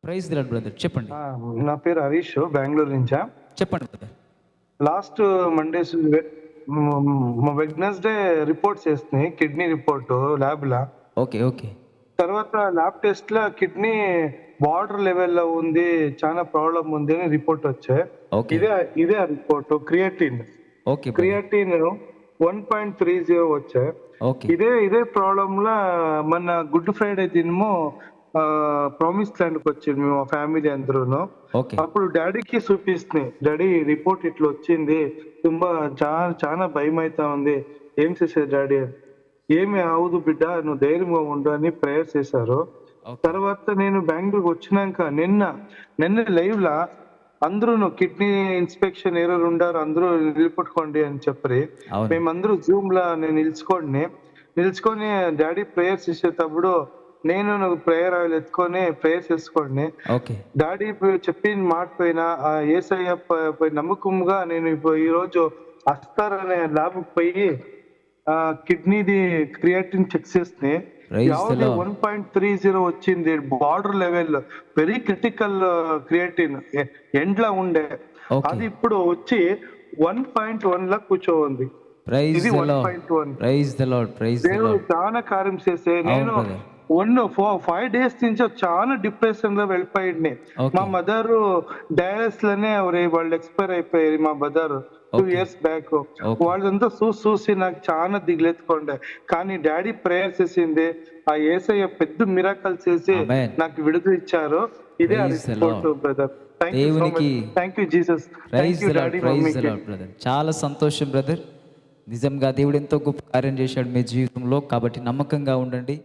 Praise the lord brother. చెప్పండి. ఆ! నా పేరు హరీష్, బెంగుళూరు నుంచా. చెప్పండి brother. Last Mondays Wednesday reports చేసినాయి. కిడ్నీ రిపోర్టు ల్యాబ్‌ల. ఓకే. ఓకే. తర్వాత ల్యాబ్ టెస్ట్‌ల కిడ్నీ బార్డర్ లెవెల్‌లో ఉంది. చాలా ప్రాబ్లమ్ ఉంది అని రిపోర్ట్ వచ్చాయి. ఓకే. ఇదే ఆ report. Creatine okay brother. Creatine 1.30 వచ్చాయి. ఓకే. ఇదే ప్రాబ్లమ్‌ల మొన్న గుడ్ ఫ్రైడే దినము ప్రామిస్ ల్యాండ్‌కి వచ్చింది మా ఫ్యామిలీ అందరూను. ఓకే. అప్పుడు డాడీకి చూపిస్తున్నాయి. డాడీ రిపోర్ట్ ఇట్లా వచ్చింది. ತುಂಬಾ చానా భయమైతా ఉంది. ఏం చేసేది డాడీ అని. ఏమి అవ్వదు బిడ్డ, నువ్వు ధైర్యంగా ఉండు అని ప్రేయర్ చేశారు. ఓకే. తర్వాత నేను బెంగుళూరుకి వచ్చినాక నిన్న లైవ్‌లా అందరూను కిడ్నీ ఇన్స్‌పెక్షన్ ఎవరెవరు ఉండారో అందరూ నిలబెట్టుకోండి అని చెప్పి అవును. మేమందరూ జూమ్‌లా నేను నిల్చుకొని డాడీ ప్రేయర్స్ చేసేటప్పుడు నేను నువ్వు ప్రేయర్ ఆయిల్ ఎత్తుకొని ప్రేయర్ చేసుకోండి. ఓకే. డాడీ చెప్పిన మాట పైన యేసయ్య పై నమ్మకంగా నేను ఈరోజు అస్తార్ అనే ల్యాబ్‌కి పోయి కిడ్నీది క్రియాటిన్ చెక్ చేస్తే ప్రైజ్ ది యావది లార్డ్. 1.30 వచ్చింది. Border level very critical creatine ఎండ్‌లో ఉండే. ఓకే. అది ఇప్పుడు వచ్చి 1.1 కూర్చోంది. ప్రైజ్ ఇది the lord. 1.1. Praise the lord. Praise the దేవుడు లార్డ్. చాలా కార్యం చేస్తే అవును నేను బ్రదర్. 5 డేస్ నుంచి చాలా డిప్రెషన్ లో వెళ్ళిపోయింది. ఓకే. మా మదర్ డయాలసిస్ లోనే వాళ్ళు ఎక్స్పైర్ అయిపోయారు. మా mother 2 okay. Years back. Okay. వాళ్ళంతా చూసి నాకు చాలా దిగులెత్తుకోండే. కానీ డాడీ ప్రేయర్ చేసింది. ఆ యేసయ్య పెద్ద మిరాకల్ చేసి ఆమేన్. నాకు విడుదల ఇచ్చారు. ఇదే ఆ praise the report Lord. Brother. Thank you so much. దేవునికి thank you Jesus. Praise thank you the Lord. Daddy praise the మమ్మీకి. Lord brother. చాలా సంతోషం బ్రదర్. నిజంగా దేవుడు ఎంతో గొప్ప కార్యం చేశాడు మీ జీవితంలో. కాబట్టి నమ్మకంగా ఉండండి.